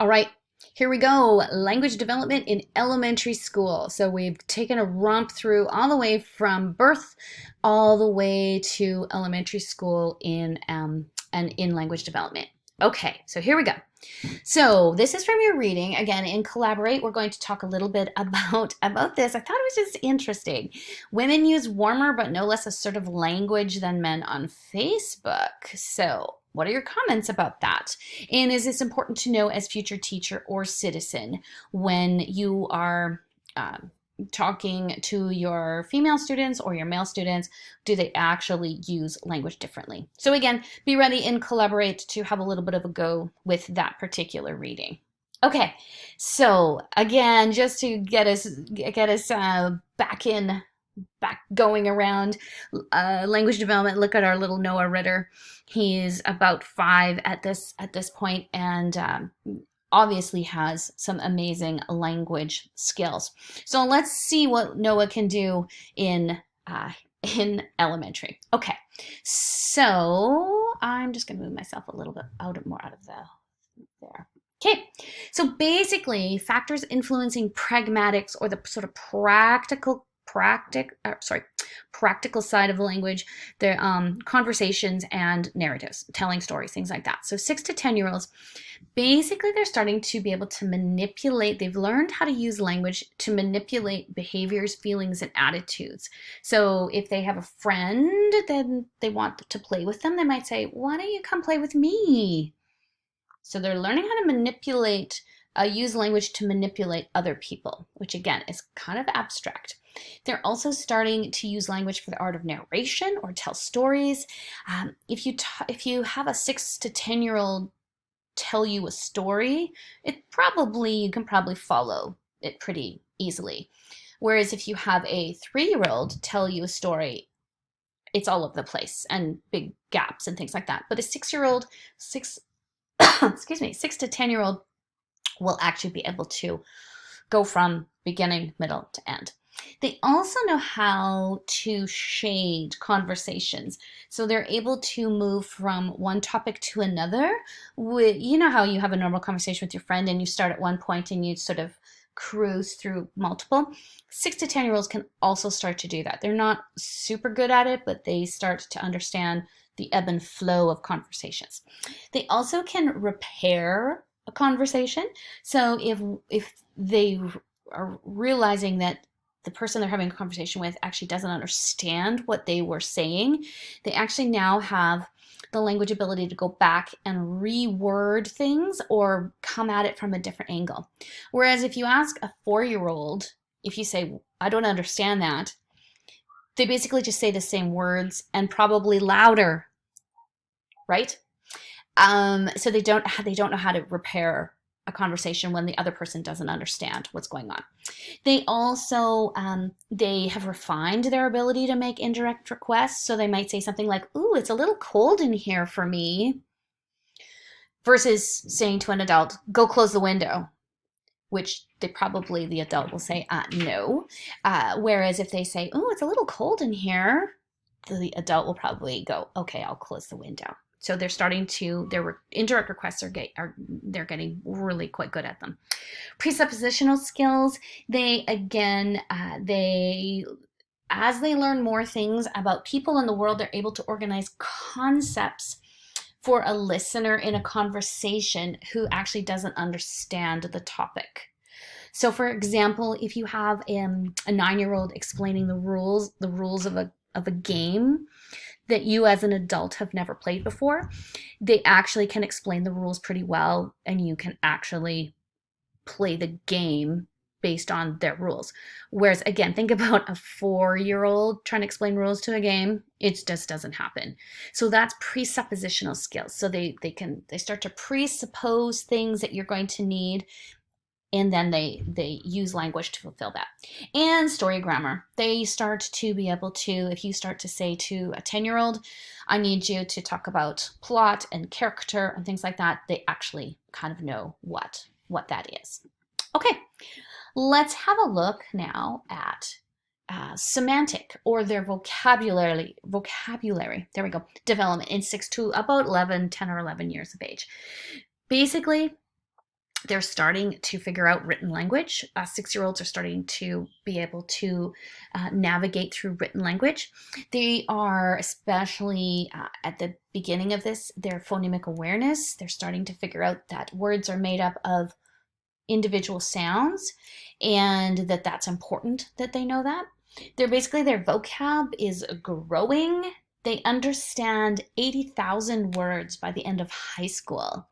All right, here we go. Language development in elementary school. So we've taken a romp through all the way from birth all the way to elementary school and in language development. Okay, so here we go. So this is from your reading. Again, in Collaborate, we're going to talk a little bit about this. I thought it was just interesting. Women use warmer but no less assertive language than men on Facebook. So what are your comments about that? And is this important to know as future teacher or citizen when you are talking to your female students or your male students? Do they actually use language differently? So again, be ready and Collaborate to have a little bit of a go with that particular reading. Okay, so again, just to get us back going around language development. Look at our little Noah Ritter. He's about 5 at this point, and obviously has some amazing language skills. So let's see what Noah can do in elementary. Okay, so I'm just going to move myself a little bit more out of there. Okay, so basically factors influencing pragmatics, or the sort of practical side of the language, the conversations and narratives, telling stories, things like that. So 6 to 10-year-olds, basically they're starting to be able to manipulate. They've learned how to use language to manipulate behaviors, feelings, and attitudes. So if they have a friend, then they want to play with them, they might say, why don't you come play with me? So they're learning how to manipulate, use language to manipulate other people, which again is kind of abstract. They're also starting to use language for the art of narration or tell stories. If you have a 6 to 10-year-old tell you a story, you can probably follow it pretty easily. Whereas if you have a 3-year-old tell you a story, it's all over the place and big gaps and things like that. But a 6 to 10-year-old will actually be able to go from beginning, middle to end. They also know how to shade conversations. So they're able to move from one topic to another. You know how you have a normal conversation with your friend and you start at one point and you sort of cruise through multiple. 6 to 10-year-olds can also start to do that. They're not super good at it, but they start to understand the ebb and flow of conversations. They also can repair a conversation. So if they are realizing that the person they're having a conversation with actually doesn't understand what they were saying, they actually now have the language ability to go back and reword things or come at it from a different angle. Whereas if you ask a 4-year-old, if you say, I don't understand that, they basically just say the same words and probably louder, right? So they don't know how to repair a conversation when the other person doesn't understand what's going on. They also, they have refined their ability to make indirect requests. So they might say something like, ooh, it's a little cold in here for me, versus saying to an adult, go close the window, which the adult will say, no. Whereas if they say, ooh, it's a little cold in here, the adult will probably go, okay, I'll close the window. So they're starting to, their indirect requests they're getting really quite good at them. Presuppositional skills, as they learn more things about people in the world, they're able to organize concepts for a listener in a conversation who actually doesn't understand the topic. So for example, if you have a 9-year-old explaining the rules of a game that you as an adult have never played before, they actually can explain the rules pretty well, and you can actually play the game based on their rules. Whereas again, think about a 4-year-old trying to explain rules to a game. It just doesn't happen. So that's presuppositional skills. So they start to presuppose things that you're going to need, and then they use language to fulfill that. And story grammar. They start to be able to, if you start to say to a 10-year-old, I need you to talk about plot and character and things like that, they actually kind of know what that is. Okay, let's have a look now at semantic, or their vocabulary, there we go, development in 6 to about 10 or 11 years of age. Basically, they're starting to figure out written language. 6-year-olds are starting to be able to navigate through written language. They are, especially at the beginning of this, their phonemic awareness. They're starting to figure out that words are made up of individual sounds, and that's important that they know that. Their vocab is growing. They understand 80,000 words by the end of high school.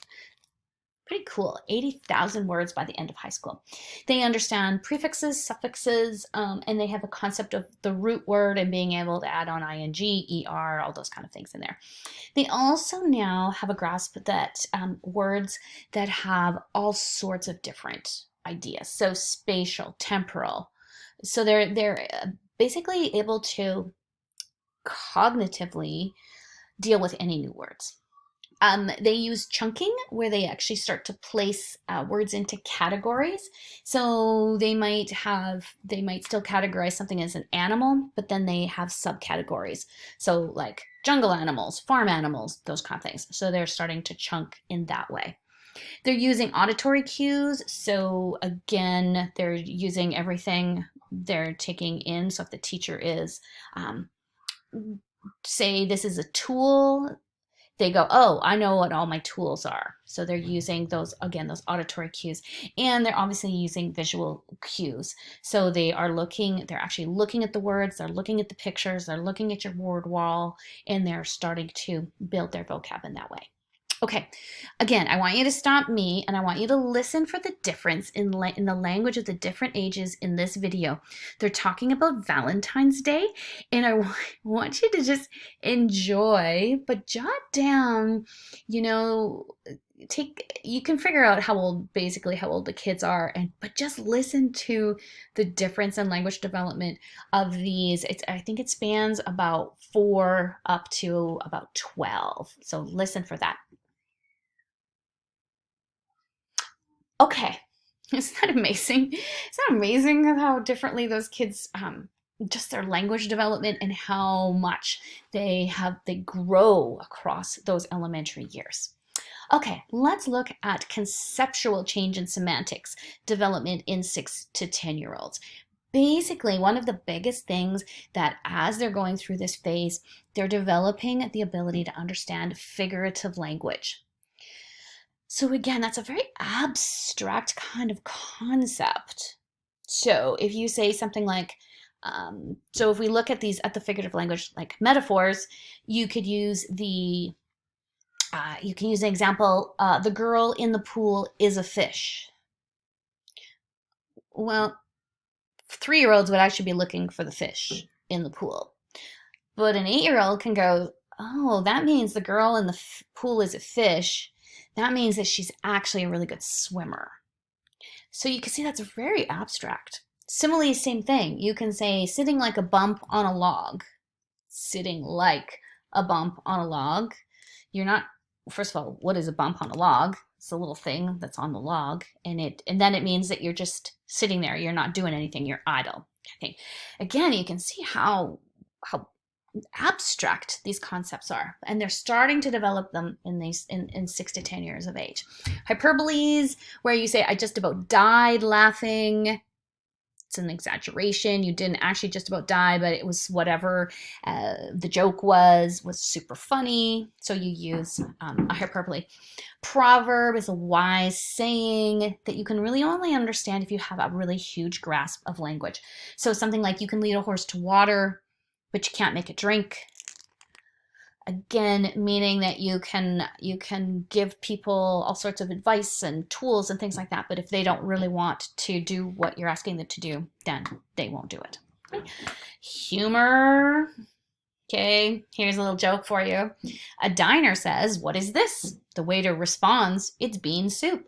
Pretty cool. 80,000 words by the end of high school. They understand prefixes, suffixes, and they have a concept of the root word and being able to add on ing, er, all those kind of things in there. They also now have a grasp that words that have all sorts of different ideas. So spatial, temporal. So they're basically able to cognitively deal with any new words. They use chunking, where they actually start to place words into categories. So they might still categorize something as an animal, but then they have subcategories. So like jungle animals, farm animals, those kind of things. So they're starting to chunk in that way. They're using auditory cues. So again, they're using everything they're taking in. So if the teacher is, say this is a tool, they go, oh, I know what all my tools are. So they're using those auditory cues. And they're obviously using visual cues. So they're actually looking at the words, they're looking at the pictures, they're looking at your word wall, and they're starting to build their vocab in that way. Okay, again, I want you to stop me and I want you to listen for the difference in the language of the different ages in this video. They're talking about Valentine's Day, and I want you to just enjoy, but jot down, you can figure out how old the kids are, but just listen to the difference in language development of these. I think it spans about 4 up to about 12. So listen for that. Okay, isn't that amazing? It's not amazing how differently those kids, just their language development and how much they grow across those elementary years. Okay, let's look at conceptual change in semantics development in 6 to 10-year-olds. Basically, one of the biggest things that as they're going through this phase, they're developing the ability to understand figurative language. So again, that's a very abstract kind of concept. So if you say something like, so if we look at the figurative language like metaphors, you could use an example, the girl in the pool is a fish. Well, 3-year-olds would actually be looking for the fish in the pool. But an 8-year-old can go, oh, that means the girl in the pool is a fish. That means that she's actually a really good swimmer. So you can see that's very abstract. Similarly, same thing. You can say sitting like a bump on a log. Sitting like a bump on a log. You're not, first of all, what is a bump on a log? It's a little thing that's on the log. And then it means that you're just sitting there. You're not doing anything. You're idle. Okay. Again, you can see how abstract these concepts are, and they're starting to develop them in 6 to 10 years of age. Hyperboles, where you say I just about died laughing. It's an exaggeration. You didn't actually just about die, but it was whatever the joke was super funny, so you use a hyperbole. Proverb is a wise saying that you can really only understand if you have a really huge grasp of language. So something like, you can lead a horse to water, but you can't make it drink. Again, meaning that you can give people all sorts of advice and tools and things like that, but if they don't really want to do what you're asking them to do, then they won't do it. Okay. Humor. Okay, here's a little joke for you. A diner says, "What is this?" The waiter responds, "It's bean soup."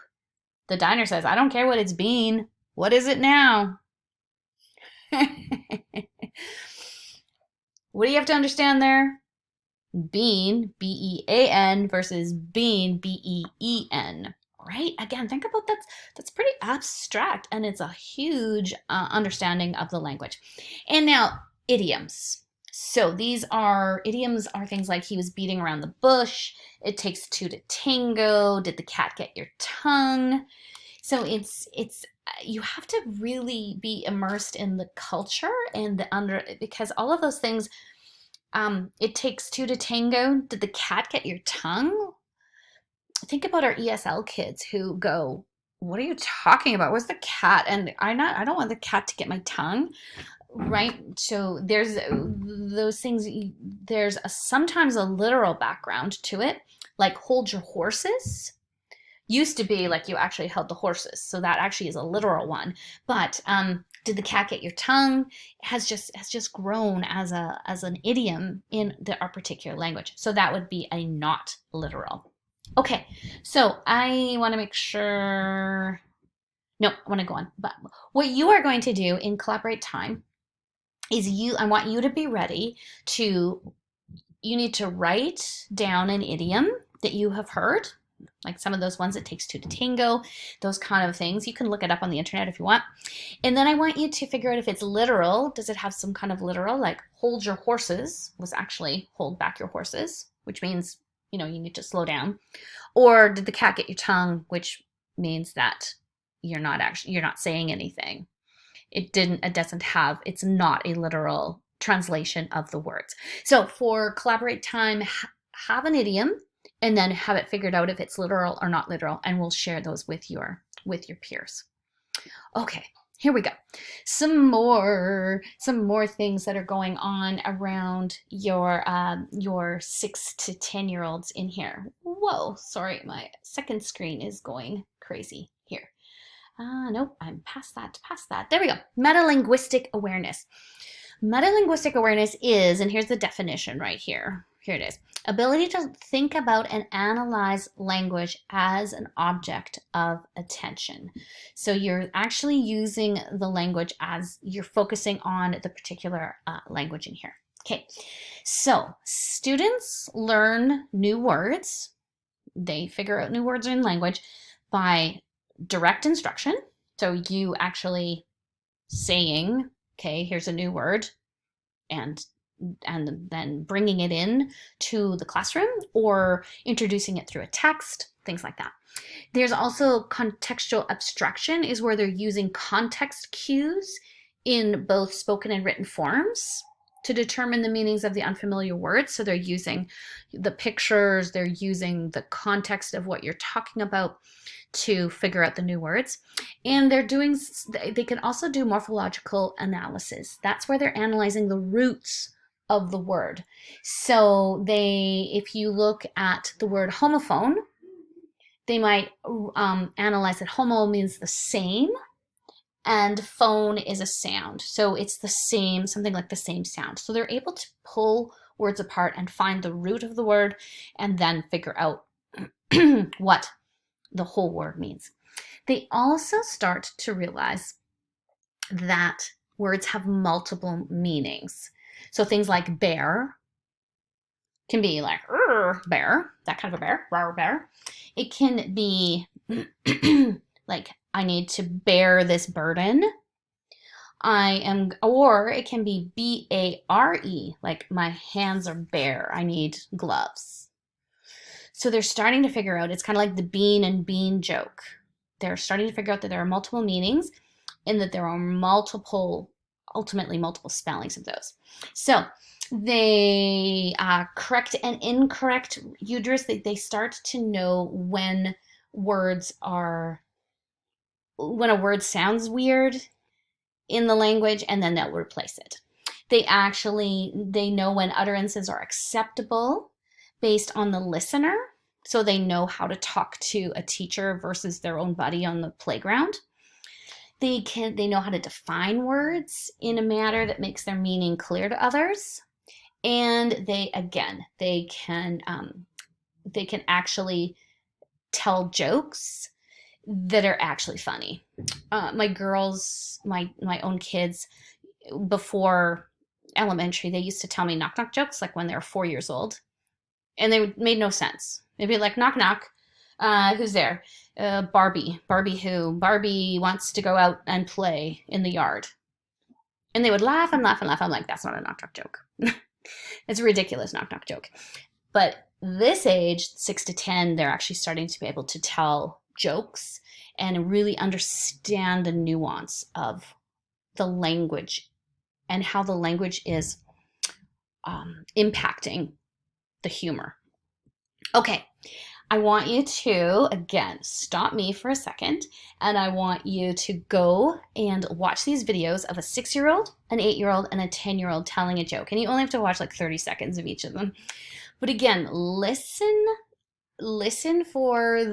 The diner says, "I don't care what it's bean. What is it now?" What do you have to understand there? Bean, B-E-A-N, versus bean, B-E-E-N, right? Again, think about that. That's pretty abstract, and it's a huge understanding of the language. And now, idioms. So idioms are things like, he was beating around the bush, it takes 2 to tango, did the cat get your tongue? So it's you have to really be immersed in the culture and because all of those things, it takes two to tango. Did the cat get your tongue? Think about our ESL kids who go, what are you talking about? Where's the cat? And I don't want the cat to get my tongue. Right. So there's those things. There's sometimes a literal background to it, like hold your horses. Used to be like you actually held the horses, so that actually is a literal one. But did the cat get your tongue? Has just grown as an idiom in our particular language. So that would be a not literal. Okay, so I want to make sure. No, I want to go on. But what you are going to do in Collaborate Time is I want you to be ready to, you need to write down an idiom that you have heard, like some of those ones, it takes two to tango, those kind of things. You can look it up on the internet if you want. And then I want you to figure out if it's literal. Does it have some kind of literal, like hold your horses was actually hold back your horses, which means, you need to slow down. Or did the cat get your tongue, which means that you're not saying anything. It's not a literal translation of the words. So for Collaborate Time, have an idiom and then have it figured out if it's literal or not literal, and we'll share those with your peers. Okay, here we go. Some more things that are going on around your 6 to 10-year-olds in here. Whoa, sorry, my second screen is going crazy here. Nope, I'm past that. There we go. Metalinguistic awareness. Metalinguistic awareness is, and here's the definition right here. Here it is. Ability to think about and analyze language as an object of attention. So you're actually using the language as you're focusing on the particular language in here. Okay, so students learn new words. They figure out new words in language by direct instruction. So you actually saying, okay, here's a new word, and then bringing it in to the classroom or introducing it through a text, things like that. There's also contextual abstraction, is where they're using context cues in both spoken and written forms to determine the meanings of the unfamiliar words. So they're using the pictures, they're using the context of what you're talking about to figure out the new words. And they can also do morphological analysis. That's where they're analyzing the roots of the word. So if you look at the word homophone, they might analyze that homo means the same, and phone is a sound. So it's the same, something like the same sound. So they're able to pull words apart and find the root of the word and then figure out what the whole word means. They also start to realize that words have multiple meanings. So things like bear can be like bear, that kind of a bear, rawr bear. It can be like I need to bear this burden. Or it can be B-A-R-E, like my hands are bare, I need gloves. So they're starting to figure out, it's kind of like the bean and bean joke. They're starting to figure out that there are multiple meanings and that there are ultimately multiple spellings of those. So they correct and incorrect users, they start to know when a word sounds weird in the language, and then they'll replace it. They know when utterances are acceptable based on the listener, so they know how to talk to a teacher versus their own buddy on the playground. They know how to define words in a manner that makes their meaning clear to others, and they can actually tell jokes that are actually funny. My girls, my own kids, before elementary, they used to tell me knock knock jokes like when they were 4 years old, and they made no sense. They'd be like, knock knock, who's there? Barbie. Barbie who? Barbie wants to go out and play in the yard. And they would laugh and laugh and laugh. I'm like, that's not a knock knock joke. It's a ridiculous knock knock joke. But this age, 6 to 10, they're actually starting to be able to tell jokes and really understand the nuance of the language and how the language is impacting the humor. Okay, I want you to, again, stop me for a second, and I want you to go and watch these videos of a 6-year-old, an 8-year-old, and a 10-year-old telling a joke. And you only have to watch like 30 seconds of each of them. But again, listen for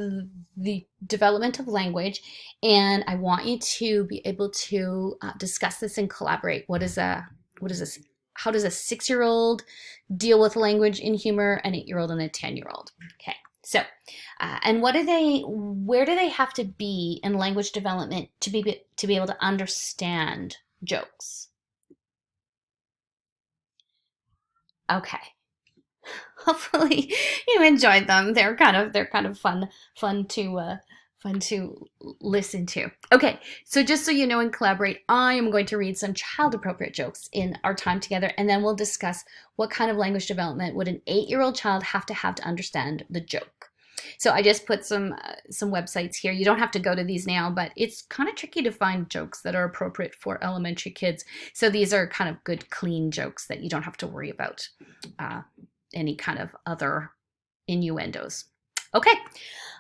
the development of language, and I want you to be able to discuss this and collaborate. What is this? How does a 6-year-old deal with language in humor, an 8-year-old and a 10-year-old? Okay, so and where do they have to be in language development to be able to understand jokes? Okay. Hopefully you enjoyed them. They're kind of fun to listen to. Okay, so just so you know and collaborate, I am going to read some child appropriate jokes in our time together, and then we'll discuss what kind of language development would an 8-year-old child have to understand the joke. So I just put some websites here. You don't have to go to these now, but it's kind of tricky to find jokes that are appropriate for elementary kids. So these are kind of good, clean jokes that you don't have to worry about any kind of other innuendos. Okay,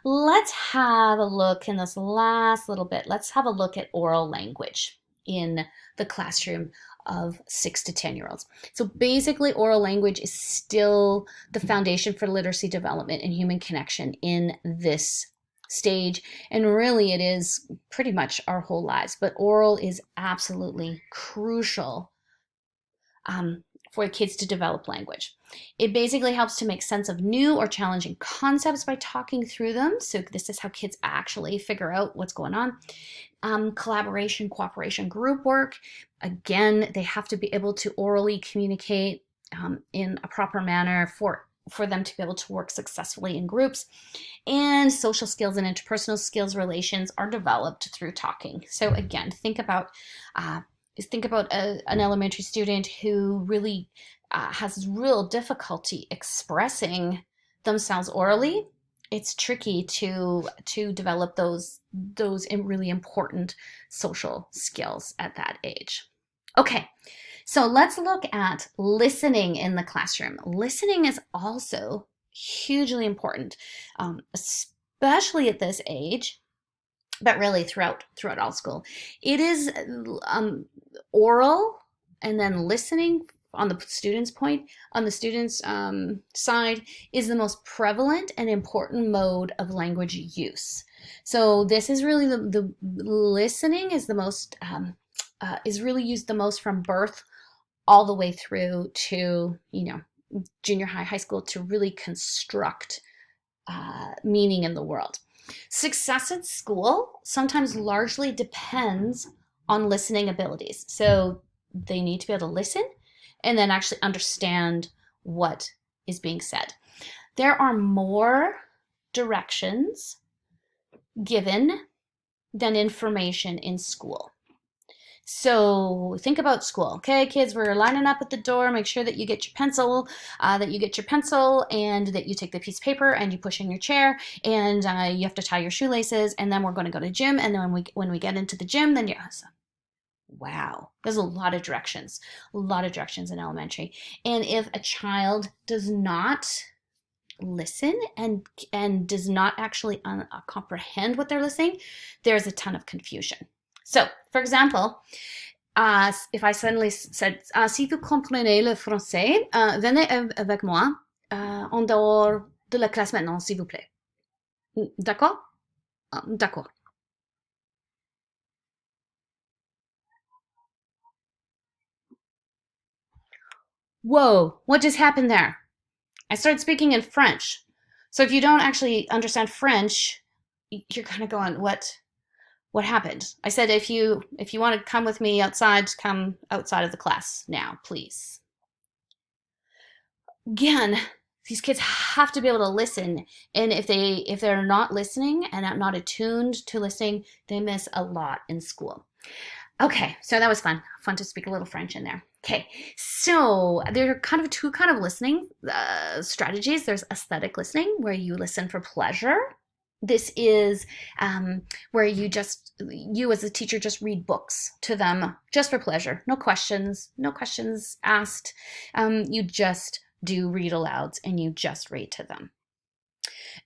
let's have a look in this last little bit. Let's have a look at oral language in the classroom of 6 to 10-year-olds. So basically, oral language is still the foundation for literacy development and human connection in this stage, and really it is pretty much our whole lives, but oral is absolutely crucial for kids to develop language. It basically helps to make sense of new or challenging concepts by talking through them. So this is how kids actually figure out what's going on. Collaboration, cooperation, group work. Again, they have to be able to orally communicate in a proper manner for them to be able to work successfully in groups. And social skills and interpersonal skills relations are developed through talking. So again, think about an elementary student who really has real difficulty expressing themselves orally. It's tricky to develop those really important social skills at that age. Okay, so let's look at listening in the classroom. Listening is also hugely important, especially at this age, but really throughout all school. It is oral and then listening on the student's side is the most prevalent and important mode of language use. So this is really the listening is the most is really used the most from birth all the way through to junior high, high school, to really construct meaning in the world. Success at school sometimes largely depends on listening abilities. So they need to be able to listen and then actually understand what is being said. There are more directions given than information in school. So think about school. Okay, kids, we're lining up at the door. Make sure that you get your pencil, and that you take the piece of paper and you push in your chair, and you have to tie your shoelaces, and then we're going to go to gym, and then when we get into the gym, then wow, there's a lot of directions in elementary. And if a child does not listen and does not actually comprehend what they're listening, there's a ton of confusion. So, for example, if I suddenly said, si vous comprenez le français, venez avec moi en dehors de la classe maintenant, s'il vous plaît. D'accord? D'accord. Whoa, what just happened there? I started speaking in French. So if you don't actually understand French, you're kind of going, what happened? I said, if you want to come with me outside, come outside of the class now, please. Again, these kids have to be able to listen, and if they're not listening and not attuned to listening, they miss a lot in school. Okay, so that was fun to speak a little French in there. Okay, so there are kind of two kind of listening strategies. There's aesthetic listening, where you listen for pleasure. This is where you as a teacher just read books to them just for pleasure. No questions asked. You just do read alouds and you just read to them.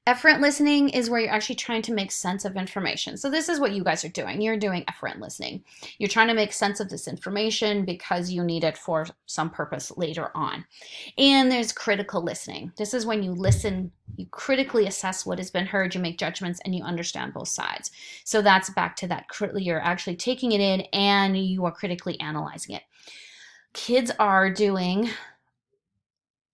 Efferent listening is where you're actually trying to make sense of information. So this is what you guys are doing. You're doing efferent listening. You're trying to make sense of this information because you need it for some purpose later on. And there's critical listening. This is when you listen, you critically assess what has been heard, you make judgments, and you understand both sides. So that's back to that, you're actually taking it in and you are critically analyzing it. Kids are doing,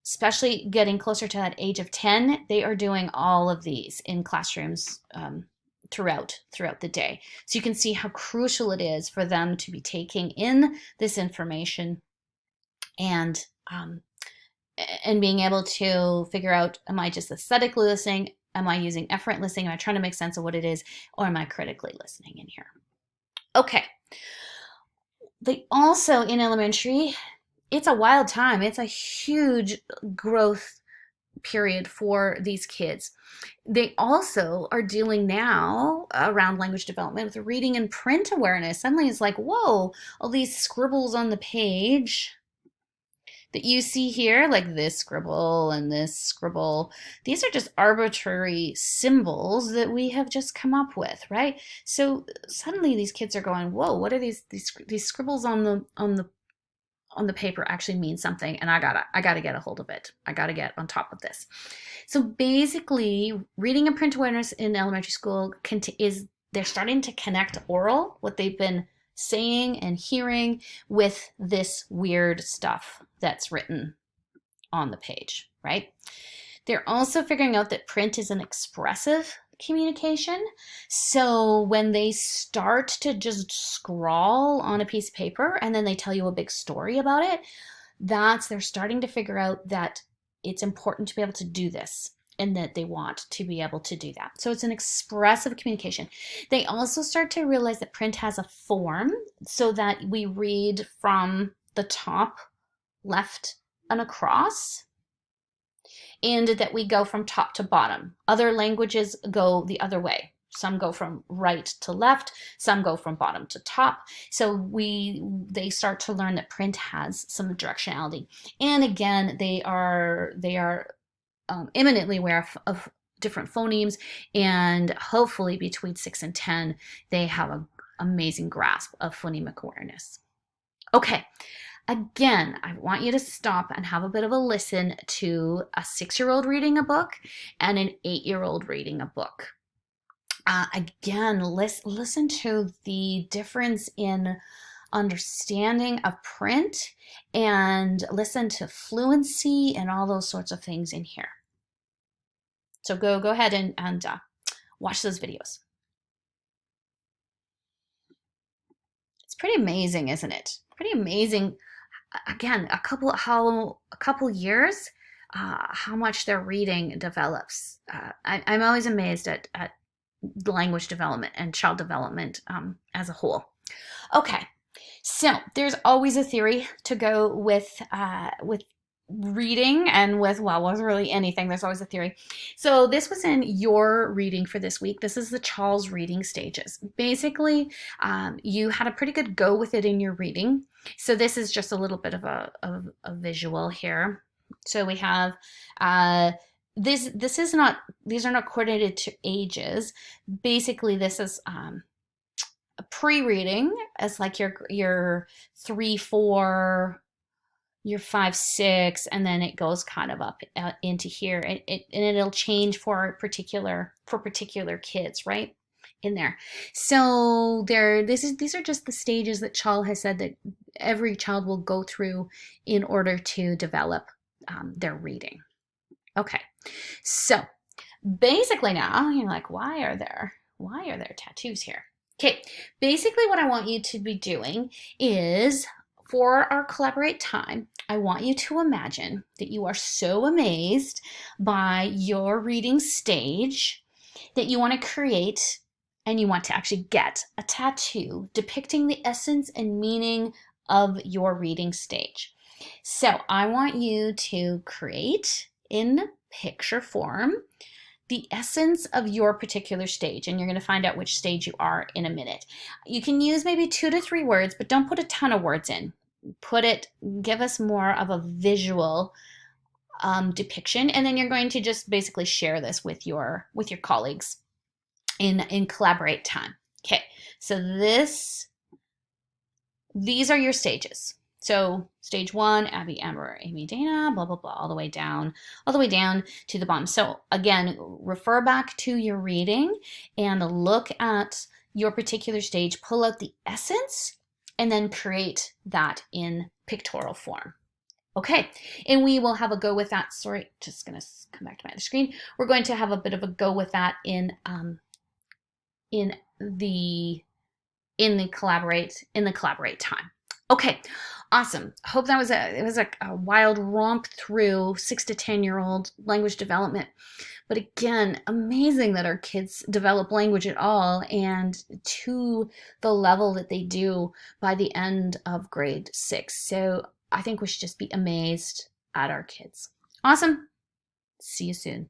especially getting closer to that age of 10, they are doing all of these in classrooms throughout the day. So you can see how crucial it is for them to be taking in this information and being able to figure out, am I just aesthetically listening? Am I using efferent listening? Am I trying to make sense of what it is? Or am I critically listening in here? Okay. They also, in elementary, it's a wild time. It's a huge growth period for these kids. They also are dealing now around language development with reading and print awareness. Suddenly it's like, whoa, all these scribbles on the page that you see here, like this scribble and this scribble, these are just arbitrary symbols that we have just come up with, right? So suddenly these kids are going, whoa, what are these scribbles on the paper actually mean something, and I gotta get a hold of it. I gotta get on top of this. So basically, reading and print awareness in elementary school they're starting to connect oral, what they've been saying and hearing, with this weird stuff that's written on the page, right? They're also figuring out that print is an expressive communication. So when they start to just scrawl on a piece of paper and then they tell you a big story about it, they're starting to figure out that it's important to be able to do this and that they want to be able to do that. So it's an expressive communication. They also start to realize that print has a form so that we read from the top left and across, and that we go from top to bottom. Other languages go the other way. Some go from right to left, some go from bottom to top. So they start to learn that print has some directionality. And again, they are imminently aware of different phonemes, and hopefully between 6 and 10, they have an amazing grasp of phonemic awareness. Okay. Again, I want you to stop and have a bit of a listen to a 6-year-old reading a book and an 8-year-old reading a book. Again, listen to the difference in understanding of print, and listen to fluency and all those sorts of things in here. So go ahead and watch those videos. It's pretty amazing, isn't it? Pretty amazing. Again, a couple years, how much their reading develops. I'm always amazed at language development and child development as a whole. Okay, so there's always a theory to go with reading and with really anything. There's always a theory. So this was in your reading for this week. This is the Charles reading stages. Basically, you had a pretty good go with it in your reading. So this is just a little bit of a visual here. So we have these are not coordinated to ages. Basically, this is a pre-reading as like your 3, 4, your 5, 6, and then it goes kind of up into here. And it'll change for particular kids, right? In there. So these are just the stages that Charles has said that every child will go through in order to develop their reading. Okay, so basically now you're like, why are there tattoos here? Okay, basically what I want you to be doing is, for our collaborate time, I want you to imagine that you are so amazed by your reading stage that you want to create and you want to actually get a tattoo depicting the essence and meaning of your reading stage. So I want you to create in picture form the essence of your particular stage, and you're going to find out which stage you are in a minute. You can use maybe 2 to 3 words, but don't put a ton of words in. Give us more of a visual depiction, and then you're going to just basically share this with your colleagues in collaborate time. Okay, so these are your stages. So stage 1, Abby, Amber, Amy, Dana, blah, blah, blah, all the way down to the bottom. So again, refer back to your reading and look at your particular stage, pull out the essence, and then create that in pictorial form. Okay, and we will have a go with that. Sorry, just gonna come back to my other screen. We're going to have a bit of a go with that in the collaborate time. Okay, awesome. Hope that was a wild romp through 6 to 10-year-old language development. But again, amazing that our kids develop language at all, and to the level that they do by the end of grade 6. So I think we should just be amazed at our kids. Awesome. See you soon.